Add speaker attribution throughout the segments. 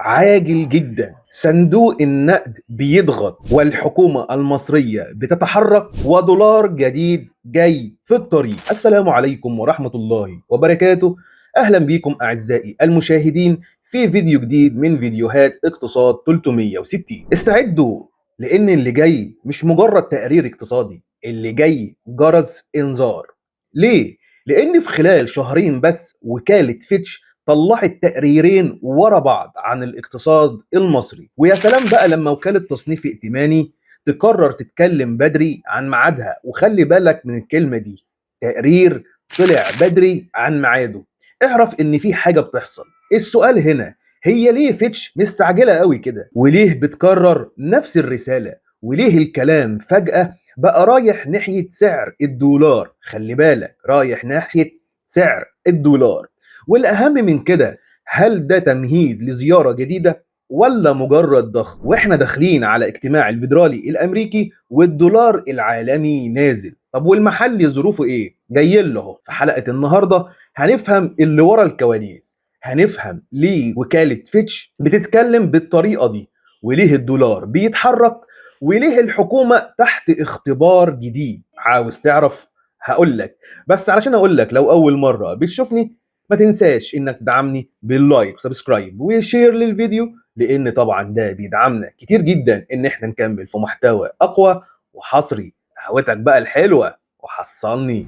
Speaker 1: عاجل جدا. صندوق النقد بيضغط والحكومة المصرية بتتحرك ودولار جديد جاي في الطريق. السلام عليكم ورحمة الله وبركاته. أهلا بكم أعزائي المشاهدين في فيديو جديد من فيديوهات اقتصاد 360. استعدوا لأن اللي جاي مش مجرد تقرير اقتصادي، اللي جاي جرس إنذار. ليه؟ لأن في خلال شهرين بس وكالة فيتش طلعت تقريرين ورا بعض عن الاقتصاد المصري. ويا سلام بقى لما وكالة تصنيف ائتماني تقرر تتكلم بدري عن ميعادها. وخلي بالك من الكلمة دي، تقرير طلع بدري عن ميعاده. اعرف ان في حاجة بتحصل. السؤال هنا، هي ليه فيتش مستعجلة قوي كده؟ وليه بتكرر نفس الرسالة؟ وليه الكلام فجأة بقى رايح ناحية سعر الدولار؟ خلي بالك، رايح ناحية سعر الدولار. والأهم من كده، هل ده تمهيد لزيارة جديدة ولا مجرد ضخ؟ واحنا داخلين على اجتماع الفيدرالي الأمريكي والدولار العالمي نازل. طب والمحلي ظروفه ايه؟ جاي له في حلقة النهاردة هنفهم اللي ورا الكواليس. هنفهم ليه وكالة فيتش بتتكلم بالطريقة دي، وليه الدولار بيتحرك، وليه الحكومة تحت اختبار جديد. عاوز تعرف؟ هقولك. بس علشان اقولك، لو اول مرة بتشوفني ما تنساش انك تدعمني باللايك وسبسكرايب وشير للفيديو، لان طبعا ده بيدعمنا كتير جدا ان احنا نكمل في محتوى اقوى وحصري. قهوتك بقى الحلوة وحصلني.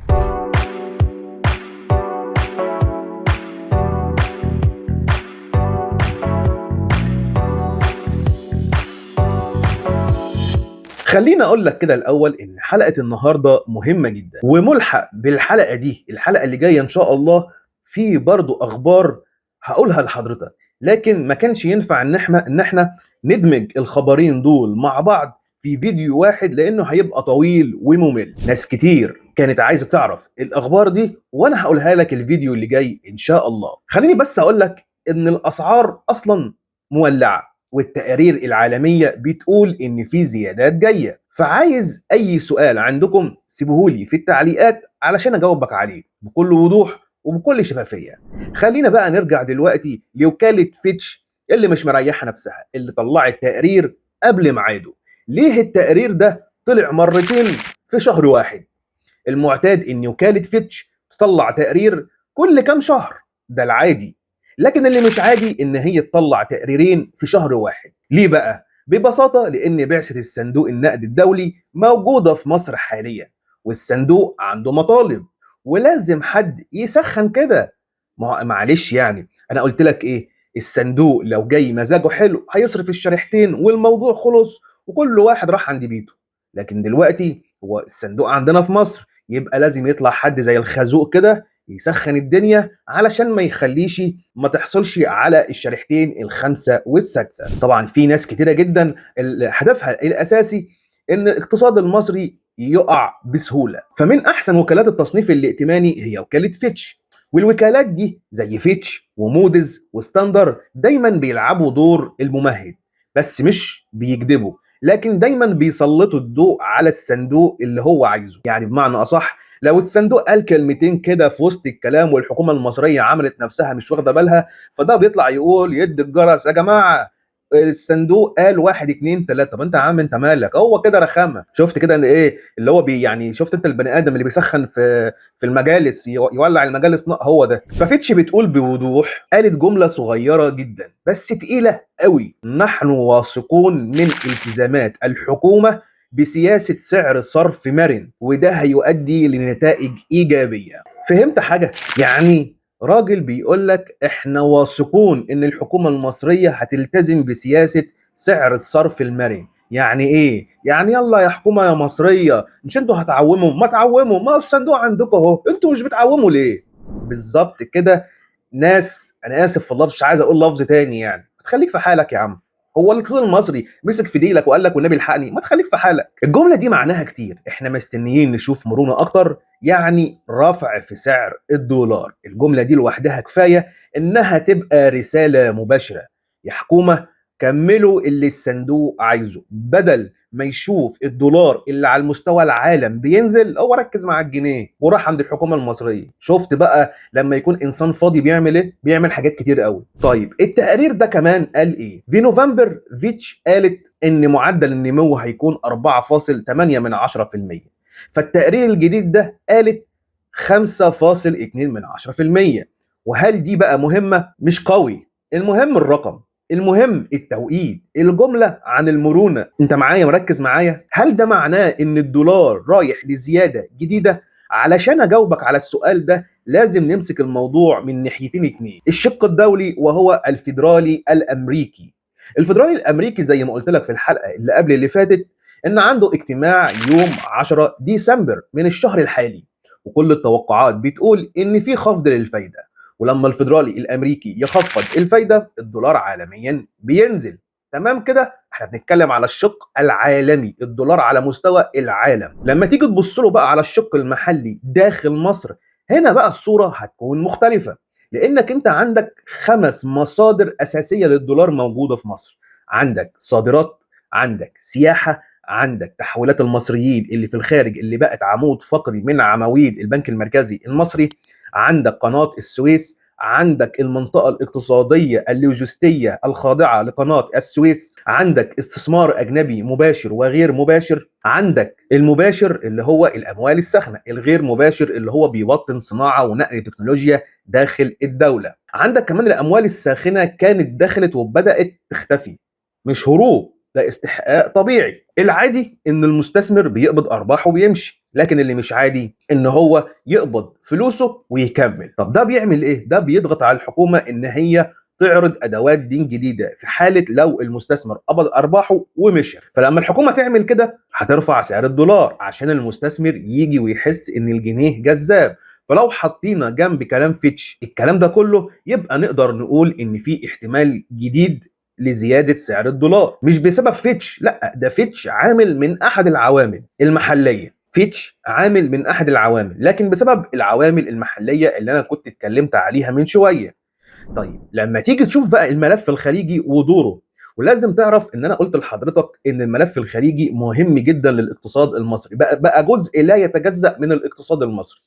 Speaker 1: خليني اقول لك كده الاول ان حلقه النهارده مهمه جدا، وملحق بالحلقه دي الحلقه اللي جايه ان شاء الله في برضو اخبار هقولها لحضرتك. لكن ما كانش ينفع ان احنا ندمج الخبرين دول مع بعض في فيديو واحد، لانه هيبقى طويل وممل. ناس كتير كانت عايزه تعرف الاخبار دي وانا هقولها لك الفيديو اللي جاي ان شاء الله. خليني بس اقول لك ان الاسعار اصلا مولعه، والتقارير العالمية بتقول إن في زيادات جاية. فعايز أي سؤال عندكم سيبوهولي في التعليقات علشان أجاوبك عليه بكل وضوح وبكل شفافية. خلينا بقى نرجع دلوقتي لوكالة فيتش اللي مش مريحة نفسها، اللي طلعت تقرير قبل ميعاده. ليه التقرير ده طلع مرتين في شهر واحد؟ المعتاد ان وكالة فيتش تطلع تقرير كل كام شهر، ده العادي. لكن اللي مش عادي ان هي تطلع تقريرين في شهر واحد. ليه بقى؟ ببساطة لان بعثة الصندوق النقد الدولي موجودة في مصر حاليا، والصندوق عنده مطالب ولازم حد يسخن كده. معلش يعني، انا قلت لك ايه؟ الصندوق لو جاي مزاجه حلو هيصرف الشريحتين والموضوع خلص وكل واحد راح عند بيته. لكن دلوقتي هو الصندوق عندنا في مصر، يبقى لازم يطلع حد زي الخازوق كده يسخن الدنيا علشان ما تحصلش على الشريحتين الخامسه والسادسه. طبعا في ناس كتيره جدا هدفها الاساسي ان الاقتصاد المصري يقع بسهوله. فمن احسن وكالات التصنيف الائتماني هي وكاله فيتش. والوكالات دي زي فيتش ومودز وستاندر دايما بيلعبوا دور الممهد، بس مش بيكذبوا، لكن دايما بيسلطوا الضوء على الصندوق اللي هو عايزه. يعني بمعنى اصح، لو الصندوق قال كلمتين كده في وسط الكلام والحكومه المصريه عملت نفسها مش واخده بالها، فده بيطلع يقول يد الجرس: يا جماعه الصندوق قال واحد اتنين تلاته. طب انت يا عم انت مالك؟ هو كده رخامه. شفت كده ان ايه اللي هو يعني شفت انت البني ادم اللي بيسخن في المجالس يولع المجالس هو ده. ففيتش بتقول بوضوح، قالت جمله صغيره جدا بس تقيله قوي: نحن واثقون من التزامات الحكومه بسياسه سعر صرف مرن، وده هيؤدي لنتائج ايجابيه. فهمت حاجه؟ يعني راجل بيقول لك احنا واثقون ان الحكومه المصريه هتلتزم بسياسه سعر الصرف المرن. يعني ايه؟ يعني يلا يا حكومه يا مصريه، مش انتوا هتعوموا؟ ما تعوموا، ما الصندوق عندكم اهو، انتوا مش بتعوموا ليه؟ بالظبط كده. ناس، انا اسف في اللفظ مش عايز اقول لفظ تاني، يعني خليك في حالك يا عم. هو الاقتصاد المصري مسك في ديلك وقال لك والنبي الحقني؟ ما تخليك في حالك. الجمله دي معناها كتير، احنا مستنيين نشوف مرونه اكتر، يعني رفع في سعر الدولار. الجمله دي لوحدها كفايه انها تبقى رساله مباشره: يا حكومه كملوا اللي الصندوق عايزه، بدل ما يشوف الدولار اللي على المستوى العالم بينزل هو ركز مع الجنيه وراح عند الحكومه المصريه. شفت بقى لما يكون انسان فاضي بيعمل ايه؟ بيعمل حاجات كتير قوي. طيب التقرير ده كمان قال ايه؟ في نوفمبر فيتش قالت ان معدل النمو هيكون 4.8%. فالتقرير الجديد ده قالت 5.2%. وهل دي بقى مهمه؟ مش قوي، المهم الرقم، المهم التوقيت، الجملة عن المرونة. انت معايا مركز معايا؟ هل ده معناه ان الدولار رايح لزيادة جديدة؟ علشان اجاوبك على السؤال ده لازم نمسك الموضوع من ناحيتين اتنين، الشق الدولي وهو الفيدرالي الامريكي. الفيدرالي الامريكي زي ما قلت لك في الحلقة اللي قبل اللي فاتت ان عنده اجتماع يوم 10 ديسمبر من الشهر الحالي، وكل التوقعات بتقول ان في خفض للفايدة. ولما الفيدرالي الامريكي يخفض الفايده الدولار عالميا بينزل. تمام كده؟ احنا بنتكلم على الشق العالمي، الدولار على مستوى العالم. لما تيجي تبص له بقى على الشق المحلي داخل مصر، هنا بقى الصوره هتكون مختلفه، لانك انت عندك 5 مصادر اساسيه للدولار موجوده في مصر. عندك صادرات، عندك سياحه، عندك تحويلات المصريين اللي في الخارج اللي بقت عمود فقري من عواميد البنك المركزي المصري، عندك قناة السويس، عندك المنطقة الاقتصادية اللوجستية الخاضعة لقناة السويس، عندك استثمار أجنبي مباشر وغير مباشر، عندك المباشر اللي هو الأموال الساخنة، الغير مباشر اللي هو بيوطن صناعة ونقل تكنولوجيا داخل الدولة. عندك كمان الأموال الساخنة كانت دخلت وبدأت تختفي، مش هروب، ده استحقاق طبيعي. العادي ان المستثمر بيقبض ارباحه وبيمشي، لكن اللي مش عادي ان هو يقبض فلوسه ويكمل. طب ده بيعمل ايه؟ ده بيضغط على الحكومه ان هي تعرض ادوات دين جديده في حاله لو المستثمر قبض ارباحه ومشي. فلما الحكومه تعمل كده هترفع سعر الدولار عشان المستثمر يجي ويحس ان الجنيه جذاب. فلو حطينا جنب كلام فيتش الكلام ده كله، يبقى نقدر نقول ان في احتمال جديد لزيادة سعر الدولار، مش بسبب فيتش، لا، ده فيتش عامل من أحد العوامل المحلية. فيتش عامل من أحد العوامل، لكن بسبب العوامل المحلية اللي أنا كنت اتكلمت عليها من شوية. طيب لما تيجي تشوف بقى الملف الخليجي ودوره، ولازم تعرف ان انا قلت لحضرتك ان الملف الخليجي مهم جدا للاقتصاد المصري، بقى جزء لا يتجزأ من الاقتصاد المصري.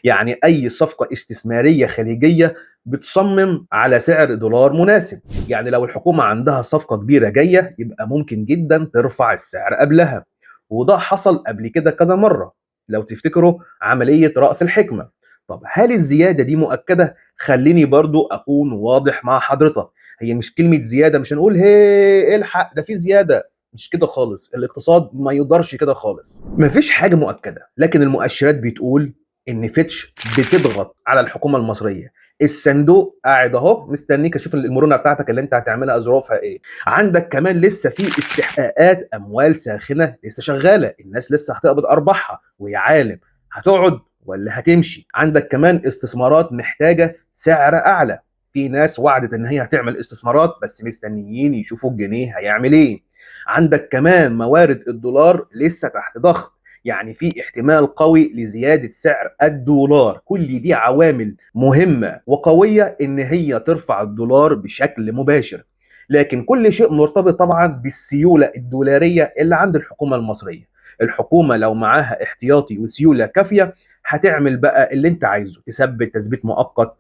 Speaker 1: يعني اي صفقه استثماريه خليجيه بتصمم على سعر دولار مناسب. يعني لو الحكومه عندها صفقه كبيره جايه يبقى ممكن جدا ترفع السعر قبلها، وده حصل قبل كده كذا مره. لو تفتكروا عمليه رأس الحكمه. طب هل الزياده دي مؤكده؟ خليني برضو اكون واضح مع حضرتك، هي مش كلمه زياده مش هنقول هي الحق ده في زياده، مش كده خالص. الاقتصاد ما يقدرش كده خالص، مفيش حاجه مؤكده، لكن المؤشرات بتقول ان فيتش بتضغط على الحكومه المصريه. الصندوق قاعد اهو مستنيك اشوف المرونه بتاعتك اللي انت هتعملها ظروفها ايه. عندك كمان لسه في استحقاقات اموال ساخنه لسه شغاله، الناس لسه هتقبض ارباحها، ويا عالم هتقعد ولا هتمشي. عندك كمان استثمارات محتاجه سعر اعلى، في ناس وعدت ان هي هتعمل استثمارات بس مستنيين يشوفوا الجنيه هيعمل ايه. عندك كمان موارد الدولار لسه تحت ضغط، يعني في احتمال قوي لزيادة سعر الدولار. كل دي عوامل مهمة وقوية ان هي ترفع الدولار بشكل مباشر، لكن كل شيء مرتبط طبعا بالسيولة الدولارية اللي عند الحكومة المصرية. الحكومة لو معاها احتياطي وسيولة كافية هتعمل بقى اللي انت عايزه، تثبت تثبيت مؤقت،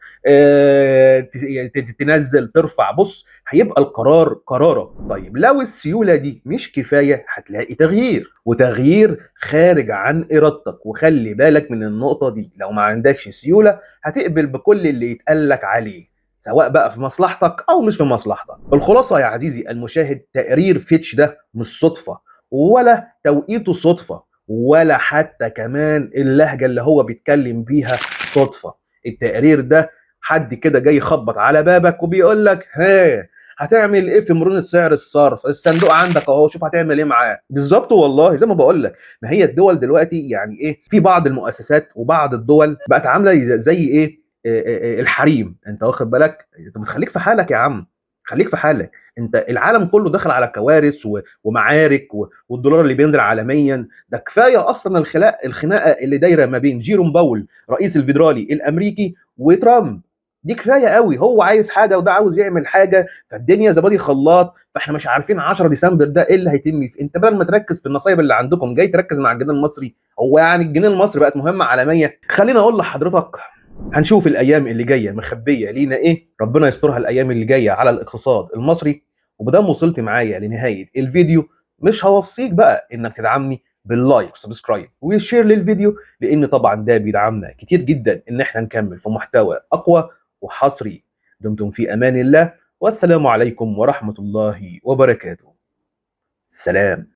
Speaker 1: تنزل ترفع، بص هيبقى القرار قرارك. طيب لو السيولة دي مش كفاية هتلاقي تغيير، وتغيير خارج عن إرادتك. وخلي بالك من النقطة دي، لو ما عندكش سيولة هتقبل بكل اللي يتقالك عليه، سواء بقى في مصلحتك أو مش في مصلحتك. الخلاصة يا عزيزي المشاهد، تقرير فيتش ده مش صدفة، ولا توقيته صدفة، ولا حتى كمان اللهجة اللي هو بيتكلم بيها صدفة. التقرير ده حد كده جاي يخبط على بابك وبيقول لك ها هتعمل ايه في مرونة سعر الصرف؟ الصندوق عندك اهو، شوف هتعمل ايه معاه. بالظبط والله زي ما بقول لك، ما هي الدول دلوقتي يعني ايه، في بعض المؤسسات وبعض الدول بقت عامله زي ايه، الحريم. انت واخد بالك؟ انت بتخليك في حالك يا عم، خليك في حالك. انت العالم كله داخل على كوارث ومعارك والدولار اللي بينزل عالميا. ده كفايه اصلا الخناقه اللي دايره ما بين جيروم باول رئيس الفيدرالي الامريكي وترامب. دي كفايه قوي. هو عايز حاجه وده عاوز يعمل حاجه، فالدنيا زبادي خلاط، فاحنا مش عارفين 10 ديسمبر ده ايه اللي هيتم فيه. انت بدل ما تركز في النصايب اللي عندكم جاي تركز مع الجنيه المصري. هو يعني الجنيه المصري بقت مهمه عالميه؟ خليني اقول لحضرتك، هنشوف الايام اللي جايه مخبيه لينا ايه. ربنا يسترها الايام اللي جايه على الاقتصاد المصري. وبدام وصلت معايا لنهايه الفيديو، مش هوصيك بقى انك تدعمني باللايك وسبسكرايب وشير للفيديو، لان طبعا ده بيدعمنا كتير جدا ان احنا نكمل في محتوى اقوى وحصري. دمتم في امان الله، والسلام عليكم ورحمه الله وبركاته. سلام.